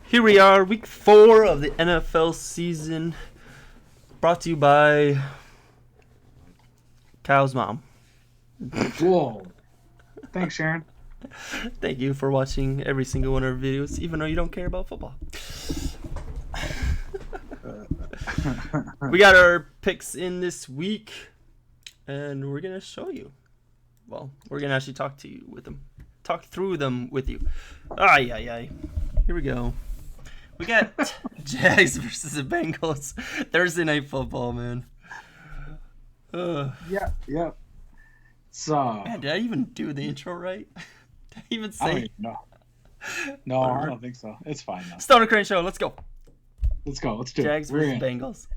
Here we are, week 4 of the NFL season, brought to you by Kyle's mom. Whoa. Thanks, Sharon. Thank you for watching every single one of our videos, even though you don't care about football. We got our picks in this week, and we're going to show you. Well, we're going to actually talk through them with you. Ay. Here we go. We got Jags versus the Bengals. Thursday Night Football, man. Yeah. Man, did I even do the intro right? Did I even I don't say? even know. No, I don't think so. It's fine now. Stoner Crane Show, let's go. Let's go. Let's do Jags it. We're versus in. Bengals.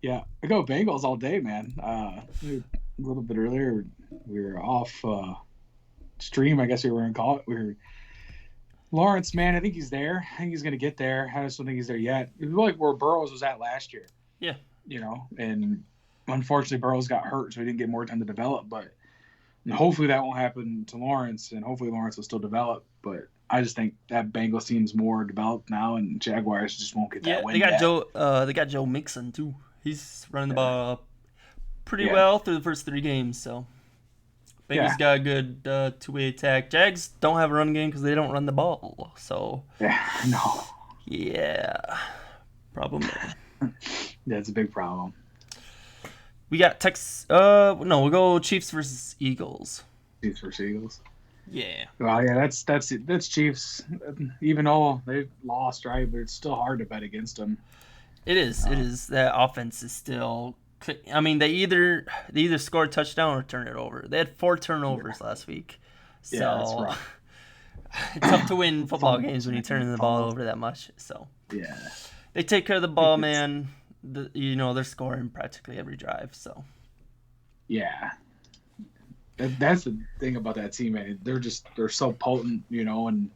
Yeah, I go Bengals all day, man. A little bit earlier, we were off stream. I guess we were going to call it. Lawrence, man, I think he's there. I think he's going to get there. I just don't think he's there yet. It was like where Burrows was at last year. Yeah. And unfortunately Burrows got hurt, so he didn't get more time to develop. But hopefully that won't happen to Lawrence, and hopefully Lawrence will still develop. But I just think that Bengals team's more developed now, and Jaguars just won't get that win. They got yet. They got Joe Mixon too. He's running the ball pretty well through the first 3 games. So Bengals got a good two-way attack. Jags don't have a run game because they don't run the ball. So No. Yeah, problem there. That's a big problem. We got we'll go Chiefs versus Eagles. Chiefs versus Eagles. Yeah. Well, yeah, that's Chiefs. Even though they've lost, right? But it's still hard to bet against them. It is. It is. That offense is still. I mean, they either score a touchdown or turn it over. They had 4 turnovers last week. So that's right. It's tough to win football games when you turn the ball over that much. So they take care of the ball, man. They're scoring practically every drive. So that's the thing about that team, man. They're so potent, and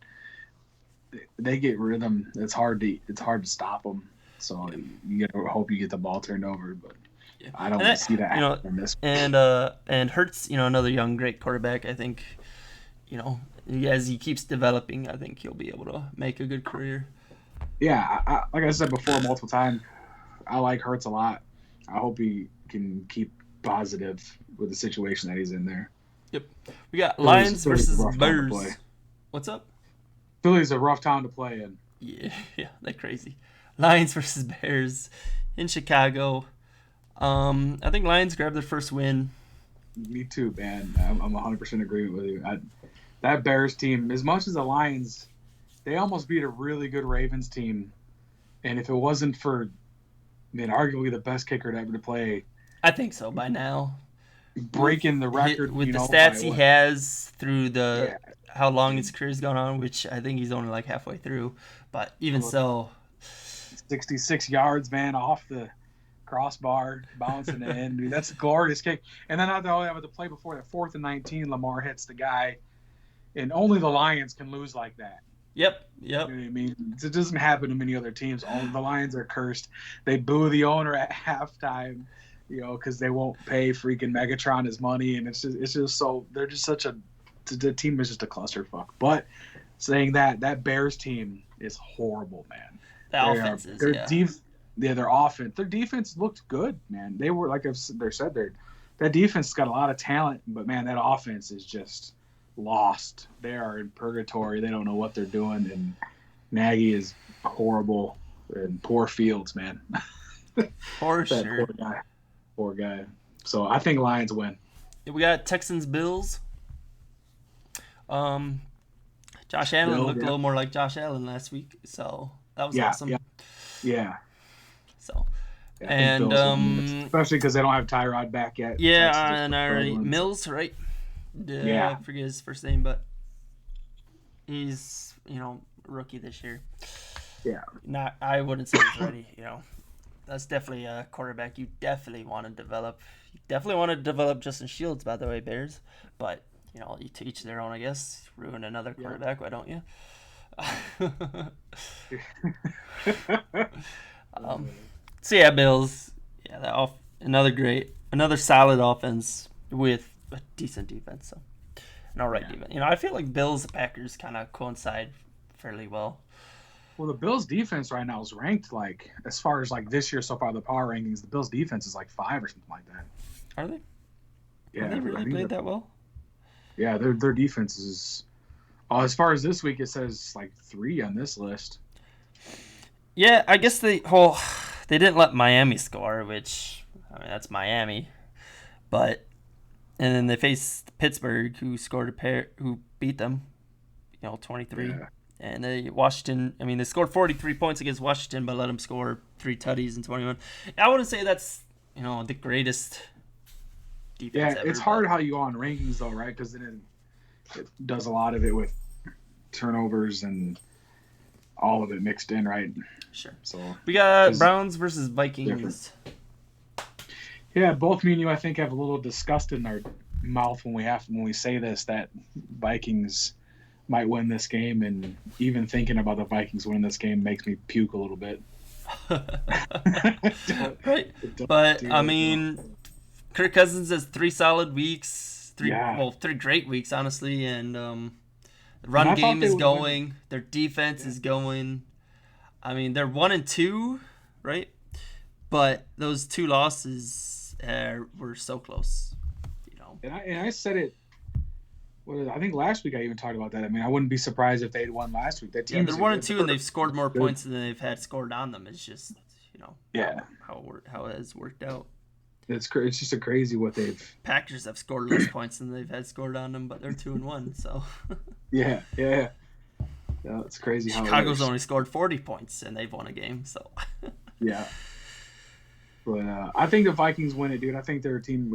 they get rhythm. It's hard to stop them. So you gotta hope you get the ball turned over, but I don't see that happening this. And Hurts, another young great quarterback. I think, as he keeps developing, I think he'll be able to make a good career. Yeah, like I said before multiple times, I like Hurts a lot. I hope he can keep positive with the situation that he's in there. Yep. We got Lions versus Bears. What's up? Philly's a rough town to play in. Yeah, they're crazy. Lions versus Bears in Chicago. I think Lions grabbed their first win. Me too, man. I'm 100% agree with you. That Bears team, as much as the Lions, they almost beat a really good Ravens team. And if it wasn't for, arguably the best kicker to ever to play, I think so by now. Breaking the record with the stats he has through how long his career's gone on, which I think he's only like halfway through. But even so, 66 yards, man, off the crossbar, bouncing in. Dude, that's a glorious kick. And then not only that, but the play before that, 4th and 19, Lamar hits the guy, and only the Lions can lose like that. Yep. You know what I mean? It doesn't happen to many other teams. Only the Lions are cursed. They boo the owner at halftime, because they won't pay freaking Megatron his money, and it's just so they're just the team is just a clusterfuck. But saying that Bears team is horrible, man. Their offense is, their offense. Their defense looked good, man. They were, like they said, that defense has got a lot of talent, but man, that offense is just lost. They are in purgatory. They don't know what they're doing, and Nagy is horrible, and poor Fields, man. For sure. Poor guy. So I think Lions win. We got Texans Bills. Josh Allen looked a little more like Josh Allen last week, so that was awesome. Yeah. So, and especially because they don't have Tyrod back yet. Yeah, and already Mills, right? I forget his first name, but he's rookie this year. Yeah. I wouldn't say he's ready. That's definitely a quarterback you definitely want to develop. You definitely want to develop Justin Shields, by the way, Bears. But you to each their own, I guess. Ruin another quarterback, why don't you? Bills. Yeah, another solid offense with a decent defense. So, an alright defense. I feel like Bills and Packers kind of coincide fairly well. Well, the Bills defense right now is ranked like as far as like this year so far the power rankings. The Bills defense is like 5 or something like that. Are they? Yeah, Have they really played that well? Yeah, their defense is. As far as this week, it says like 3 on this list. Yeah, I guess they didn't let Miami score, which I mean that's Miami, but and then they faced Pittsburgh, who who beat them, 23. Yeah. And Washington, I mean, they scored 43 points against Washington, but let them score 3 tutties in 21. I wouldn't say that's, the greatest defense ever. It's hard how you go on rankings, though, right? Because then it does a lot of it with turnovers and all of it mixed in, right? Sure. So we got Browns versus Vikings. Different. Yeah, both me and you, I think, have a little disgust in our mouth when we say this, that Vikings might win this game, and even thinking about the Vikings winning this game makes me puke a little bit. Right, but I mean, Kirk Cousins has 3 solid weeks, 3 great weeks, honestly, and the run game is going, their defense is going. I mean, they're 1-2, right? But those 2 losses were so close, And I said it. I think last week I even talked about that. I mean, I wouldn't be surprised if they had won last week. That team, they're 1-2, and they've scored more points than they've had scored on them. It's just, how it has worked out. It's just a crazy what they've. Packers have scored less points than they've had scored on them, but they're 2-1. So. Yeah. It's crazy how Chicago's only scored 40 points and they've won a game. So. Yeah. But I think the Vikings win it, dude. I think they're a team,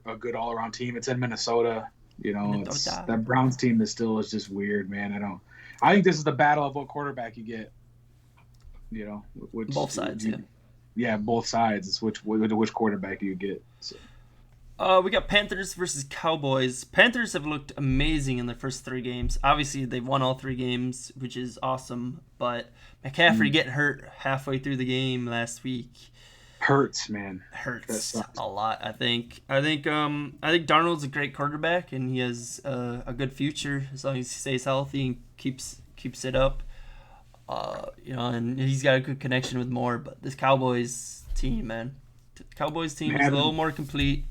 a good all around team. It's in Minnesota. That Browns team is just weird, man. I think this is the battle of what quarterback you get. Both sides, Yeah, both sides. It's which quarterback do you get. So. We got Panthers versus Cowboys. Panthers have looked amazing in their first 3 games. Obviously, they've won all 3 games, which is awesome. But McCaffrey getting hurt halfway through the game last week hurts, man. Hurts a lot. I think Darnold's a great quarterback, and he has a good future as long as he stays healthy and keeps it up. And he's got a good connection with Moore. But this Cowboys team, man, is a little more complete.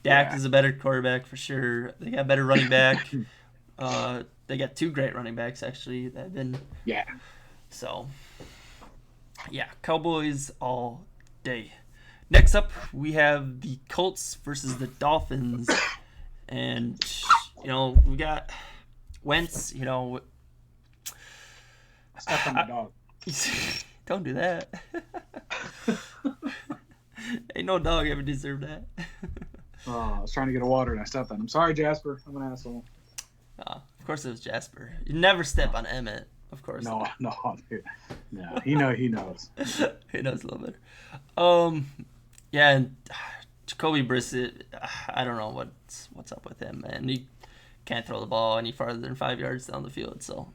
Dak is a better quarterback for sure. They got better running back. They got 2 great running backs actually. That have been So Cowboys all day. Next up, we have the Colts versus the Dolphins, and we got Wentz. Step on my dog. Don't do that. Ain't no dog ever deserved that. I was trying to get a water and I stepped on him. Sorry, Jasper. I'm an asshole. Of course it was Jasper. You never step on Emmett. Of course. No, dude. No, he knows. He knows a little better. And Jacoby Brissett, I don't know what's up with him, man. He can't throw the ball any farther than 5 yards down the field, so.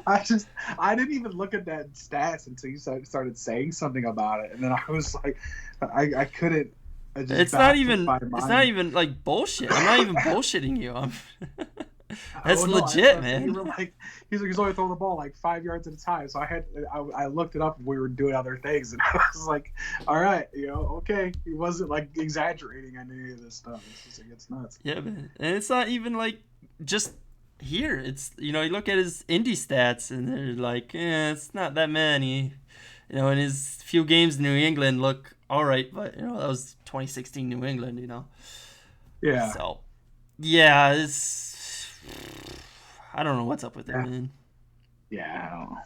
I didn't even look at that stats until you started saying something about it, and then I was like, I couldn't. It's not even like bullshit. I'm not even bullshitting you. That's legit, man. He's only throwing the ball like 5 yards at a time. So I looked it up and we were doing other things, and I was like, all right, okay. He wasn't like exaggerating on any of this stuff. It's just it's nuts. Yeah, man. And it's not even like just here. It's you look at his indie stats and they're like, it's not that many. And his few games in New England look all right, but that was 2016 New England. Yeah. So yeah, I don't know what's up with him, man. Yeah, I don't know.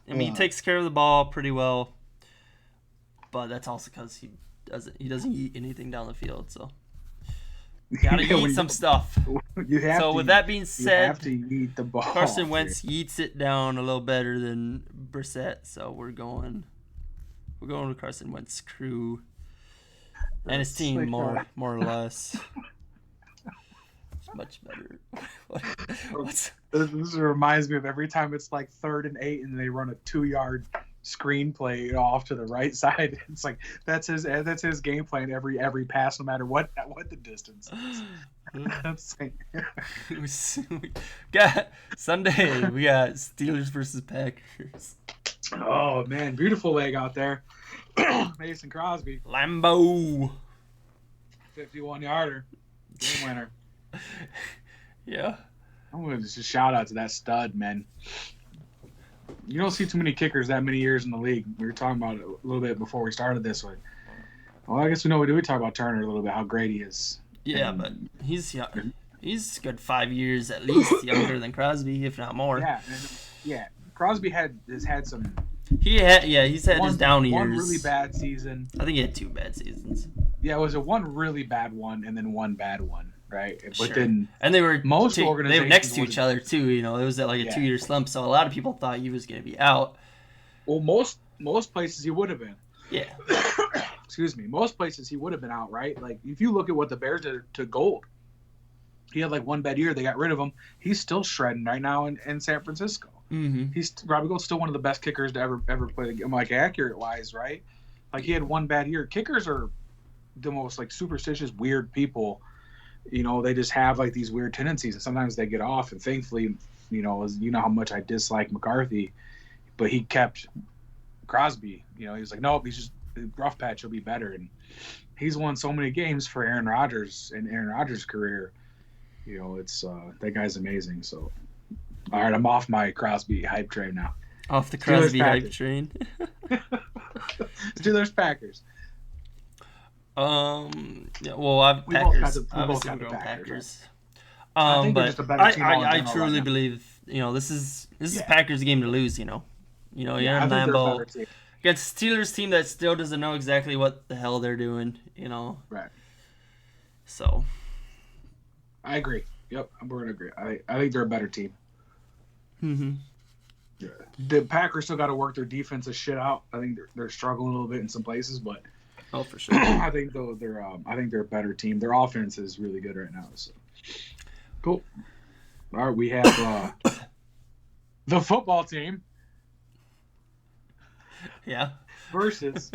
I mean, he takes care of the ball pretty well, but that's also because he doesn't eat anything down the field. So gotta eat some stuff. With that being said, you have to eat the ball. Carson Wentz eats it down a little better than Brissett, so we're going with Carson Wentz crew and his team more or less. Much better. This reminds me of every time it's like 3rd and 8 and they run a 2-yard screenplay off to the right side. It's like that's his game plan every pass, no matter what the distance is. That's like, got Sunday. We got Steelers versus Packers. oh man, beautiful leg out there. Mason Crosby, Lambeau. 51-yarder, game winner. Yeah. I'm gonna just shout out to that stud, man. You don't see too many kickers that many years in the league. We were talking about it a little bit before we started this one. Well, I guess we know we talk about Turner a little bit, how great he is. Yeah, but he's young. He's good 5 years at least younger than Crosby, if not more. Yeah. Crosby has had some. He's had his down years. One really bad season. I think he had 2 bad seasons. Yeah, it was one really bad one and then one bad one, right? But Sure. then and they were organizations they were next to each other too. You know, it was like a 2-year slump, so a lot of people thought he was going to be out. Well, most places he would have been. Yeah. Excuse me. Most places he would have been out, right? Like if you look at what the Bears did to Gold, he had like one bad year. They got rid of him. He's still shredding right now in San Francisco. Mm-hmm. Robbie Gold's still one of the best kickers to ever play the game, like accurate wise, right? Like he had one bad year. Kickers are the most like superstitious, weird people. You know, they just have like these weird tendencies, and sometimes they get off. And thankfully, you know how much I dislike McCarthy, but he kept Crosby. You know, he was like, nope, he's just rough patch. He'll be better, and he's won so many games for Aaron Rodgers and Aaron Rodgers' career. You know, it's that guy's amazing. So, all right, I'm off my Crosby hype train now. Off the Crosby hype train. Steelers Packers. Yeah, well, We Packers. both got Obviously, the we're going Packers. Packers. I think they're But just a better team all in I general truly right now. believe this is Yeah. Packers' game to lose. You're I in think they're a Lambeau better team. against a Steelers team that still doesn't know exactly what the hell they're doing. Right. So. I agree. Yep, we're gonna agree. I think they're a better team. Mm-hmm. Yeah. The Packers still got to work their defensive shit out. I think they're struggling a little bit in some places, but Oh, for sure. I think they're a better team. Their offense is really good right now. So cool. All right, we have the football team Yeah. versus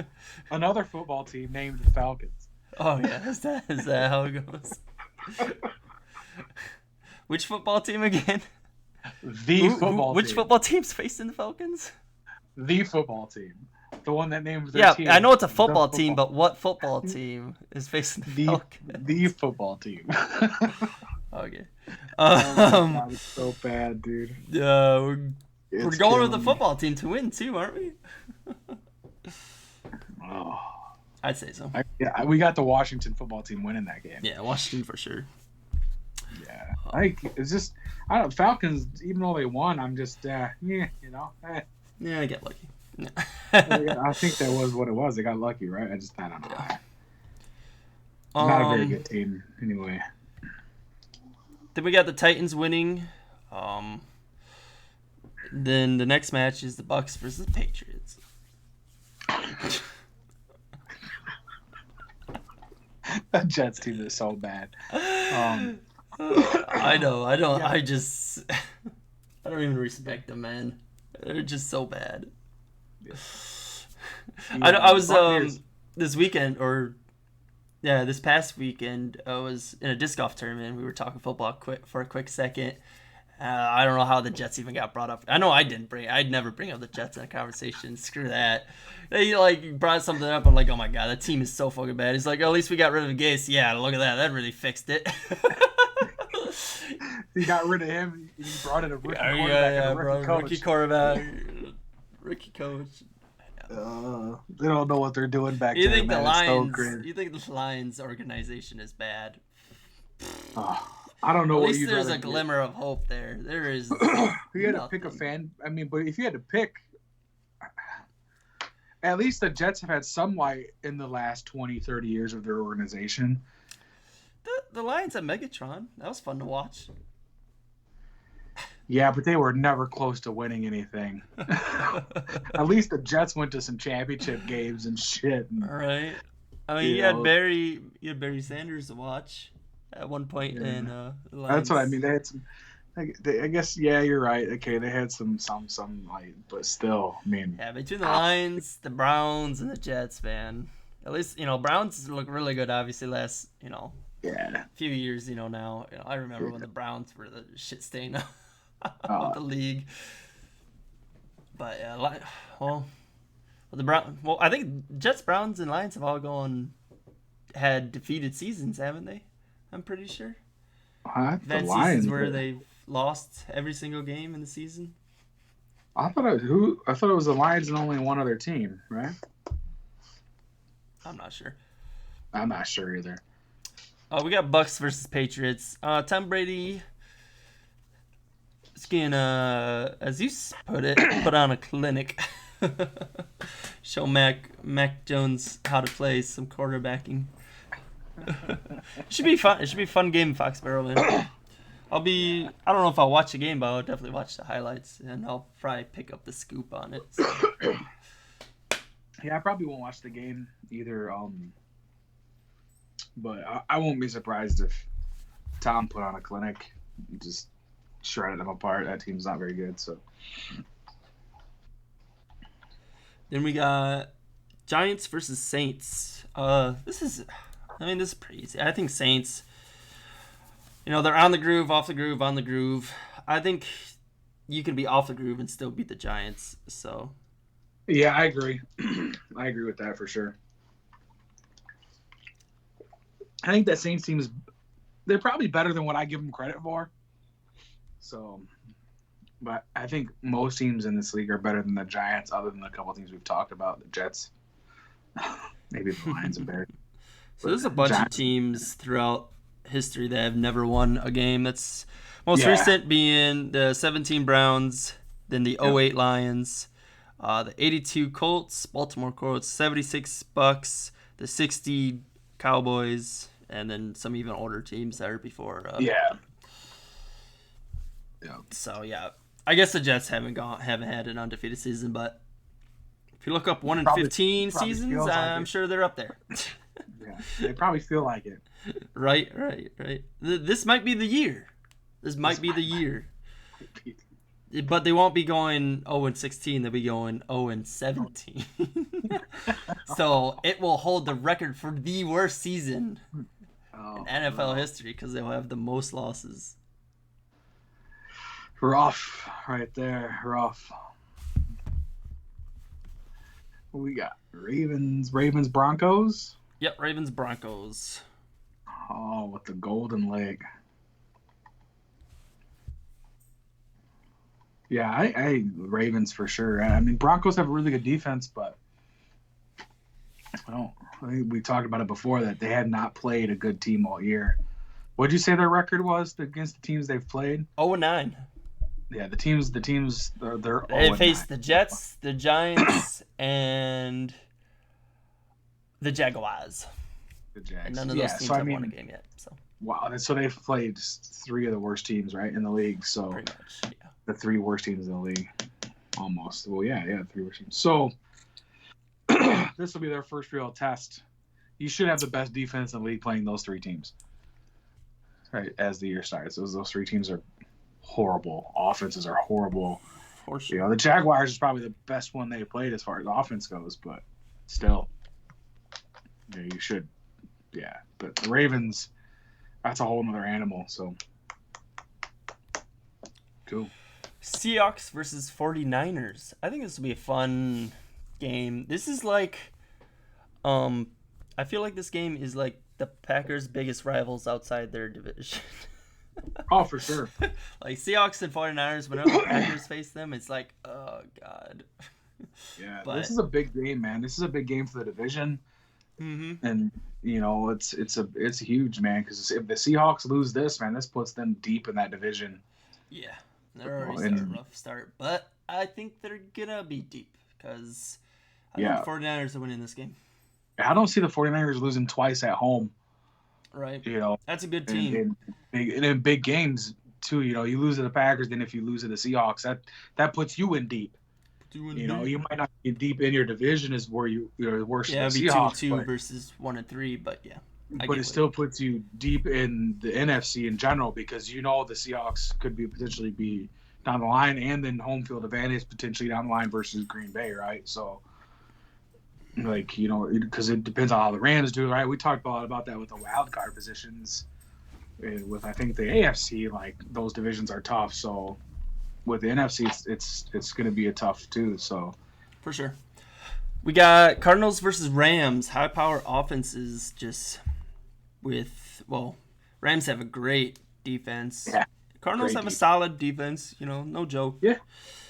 another football team named the Falcons. Oh yeah. Is that how it goes? Which football team again? Which football team's facing the Falcons? The football team. The one that named their team. I know it's a football team, but what football team is facing the Falcons? The football team. Okay. Oh my God, it's so bad, dude. We're It's going with the killing me. football team to win too, aren't we? Oh. I'd say so. We got the Washington football team winning that game. Yeah, Washington for sure. Yeah, it's just I don't Falcons. Even though they won, I'm just Yeah, I get lucky. Yeah. I think that was what it was. They got lucky, right? I don't know. Not a very good team, anyway. Then we got the Titans winning. Then the next match is the Bucks versus the Patriots. That Jets team is so bad. I know. I don't. Yeah. I don't even respect them, man. They're just so bad. I was this weekend this past weekend I was in a disc golf tournament. We were talking football for a quick second. I don't know how the Jets even got brought up. I know I'd never bring up the Jets in a conversation. Screw that. They brought something up. I'm like, oh my God, that team is so fucking bad. He's like, oh, at least we got rid of Gase. Yeah, look at that. That really fixed it. He got rid of him. He brought in a rookie quarterback and a rookie coach. Rookie quarterback, rookie coach. They don't know what they're doing back You there, think man. the It's so Lions? crazy. You think the Lions organization is bad? I don't know At what least you'd there's rather a do. glimmer of hope there. There is. If you had to pick a nothing. fan, but if you had to pick, at least the Jets have had some light in the last 20, 30 years of their organization. The Lions at Megatron. That was fun to watch. Yeah, but they were never close to winning anything. At least the Jets went to some championship games and shit. All right. I mean, you had Barry Sanders to watch at one point in the Lions. That's what I mean. They I guess yeah, you're right. Okay, they had some light, but still, I mean, Yeah, between the Lions, the Browns, and the Jets, man. At least Browns look really good. Obviously, last yeah. few years, now. I remember when the Browns were the shit stain of Uh, the league. But yeah, well, I think Jets, Browns, and Lions have all had defeated seasons, haven't they? I'm pretty sure. the They've had Lions seasons where they've lost every single game in the season. I thought it was the Lions and only one other team, right? I'm not sure. I'm not sure either. We got Bucks versus Patriots. Tom Brady is gonna, as you put it, put on a clinic. Show Mac Jones how to play some quarterbacking. It should be fun. It should be a fun game in Foxborough, man. I don't know if I'll watch the game, but I'll definitely watch the highlights, and I'll probably pick up the scoop on it. So. Yeah, I probably won't watch the game either. But I won't be surprised if Tom put on a clinic, and just shredded them apart. That team's not very good. So Then we got Giants versus Saints. This is pretty easy. I think Saints. They're on the groove, off the groove, on the groove. I think you can be off the groove and still beat the Giants. So. Yeah, I agree. I agree with that for sure. I think that Saints team they're probably better than what I give them credit for. So, but I think most teams in this league are better than the Giants, other than a couple of teams we've talked about, the Jets, maybe the Lions and Bears. So there's a bunch of teams throughout history that have never won a game. That's most recent being the 17 Browns, then the 08 Lions, the 82 Colts, Baltimore Colts, 76 Bucks, the 60 Cowboys, and then some even older teams that are before. So I guess the Jets haven't had an undefeated season, but if you look up 1-15 seasons, I'm sure they're up there. Yeah, they probably feel like it. Right. This might be the year. This might be the year. But they won't be going 0-16. They'll be going 0-17. So it will hold the record for the worst season in NFL history because they'll have the most losses. Rough right there. Rough. What we got? Ravens, Broncos? Yep, Ravens, Broncos. Oh, with the golden leg. Yeah, I Ravens for sure. I mean, Broncos have a really good defense, but I think we talked about it before that they had not played a good team all year. What'd you say their record was against the teams they've played? 0-9. Yeah, the teams they're 0-9. They faced the Jets, the Giants, and the Jaguars. The Jags. And none of those teams have won a game yet. So. Wow, so they've played three of the worst teams, right, in the league. So pretty much, yeah. The three worst teams in the league, almost. Well, yeah, three worst teams. So this will be their first real test. You should have the best defense in the league playing those three teams, right? As the year starts, those three teams are horrible. Offenses are horrible. For sure. The Jaguars is probably the best one they played as far as offense goes, but still, you should. Yeah, but the Ravens, that's a whole other animal. So, cool. Seahawks versus 49ers. I think this will be a fun game. This is like, I feel like this game is like the Packers' biggest rivals outside their division. Oh, for sure. Like Seahawks and 49ers, whenever the Packers face them, it's like, oh God. Yeah, this is a big game, man. This is a big game for the division. Mm-hmm. And it's huge, man. Because if the Seahawks lose this, man, this puts them deep in that division. Yeah, they're already starting a rough start, but I think they're gonna be deep because I think the 49ers are winning this game. I don't see the 49ers losing twice at home. Right. That's a good team. In big games too. You lose to the Packers, then if you lose to the Seahawks, that puts you in deep. You might not be deep in your division is where you're worse. Yeah, it'd be 2-2 versus 1-3, but yeah. But it still puts you deep in the NFC in general because the Seahawks could potentially be down the line, and then home field advantage potentially down the line versus Green Bay, right? So, because it depends on how the Rams do, right? We talked a lot about that with the wild card positions. With I think the AFC, those divisions are tough. So, with the NFC, it's going to be a tough too. So, for sure, we got Cardinals versus Rams. High power offenses just. Rams have a great defense. Yeah, Cardinals have a solid defense. No joke. Yeah,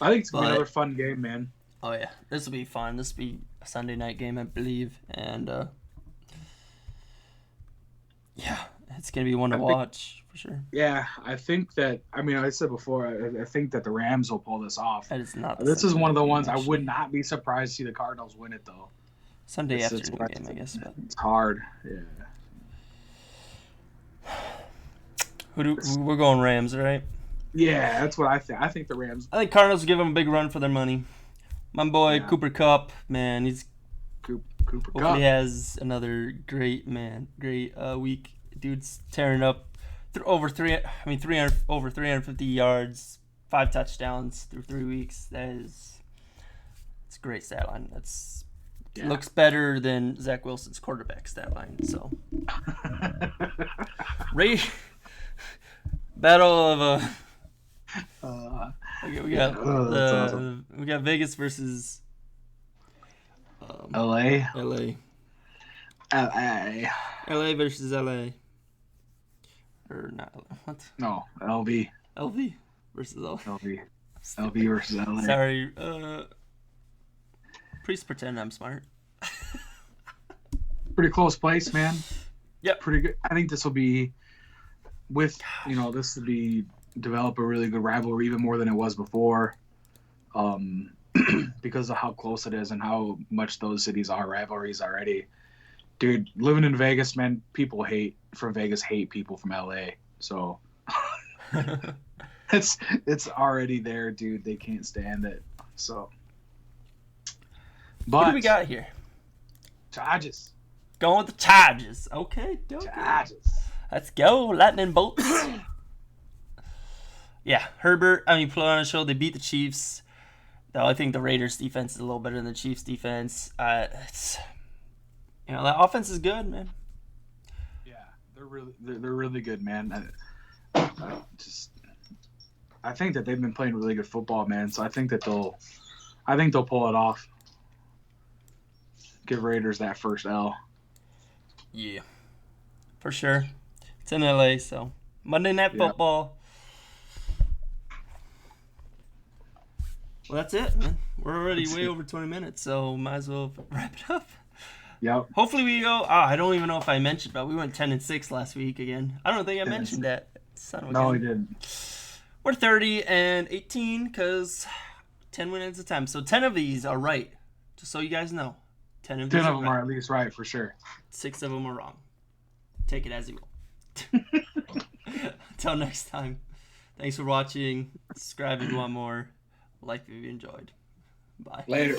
I think it's gonna be another fun game, man. Oh yeah, this will be fun. This will be a Sunday night game, I believe, and it's gonna be one to watch for sure. Yeah, I think that. I mean, I said before, I think that the Rams will pull this off. That is not. This is one of the ones I would not be surprised to see the Cardinals win it though. Sunday afternoon game, I guess. But it's hard. Yeah. We're going Rams, right? Yeah, that's what I think. I think the Rams. I think Cardinals will give them a big run for their money. My boy Cooper Kupp, man, he's Cooper hopefully Kupp. He has another great week. Dude's tearing up over 350 yards, 5 touchdowns through 3 weeks. It's a great stat line. Looks better than Zach Wilson's quarterback stat line. So, battle of we got Vegas versus LA versus LA. Or not? What? No, LV versus LV. LV versus LA. Sorry, please pretend I'm smart. Pretty close place, man. Yep. Pretty good. I think this will be develop a really good rivalry, even more than it was before, because of how close it is and how much those cities are rivalries already. Dude, living in Vegas, man, people from Vegas hate people from LA. So it's already there, dude. They can't stand it. So, but what do we got here? Chargers. Going with the Chargers. Okay. Chargers. Let's go, lightning bolts. Yeah, Herbert. Put on a show. They beat the Chiefs. Though I think the Raiders' defense is a little better than the Chiefs' defense. That offense is good, man. Yeah, they're really good, man. I think that they've been playing really good football, man. So I think they'll pull it off. Give Raiders that first L. Yeah, for sure. It's in LA, so Monday Night Football. Well, that's it, man. We're already way over 20 minutes, so might as well wrap it up. Yep. Hopefully we go. I don't even know if I mentioned, but we went 10-6 last week again. I don't think I mentioned that. No, we didn't. We're 30-18 because 10 wins at a time. So 10 of these are right. Just so you guys know, 10 of them are at least right for sure. 6 of them are wrong. Take it as you will. Until next time, thanks for watching. Subscribe if you want more. Like if you enjoyed. Bye. Later.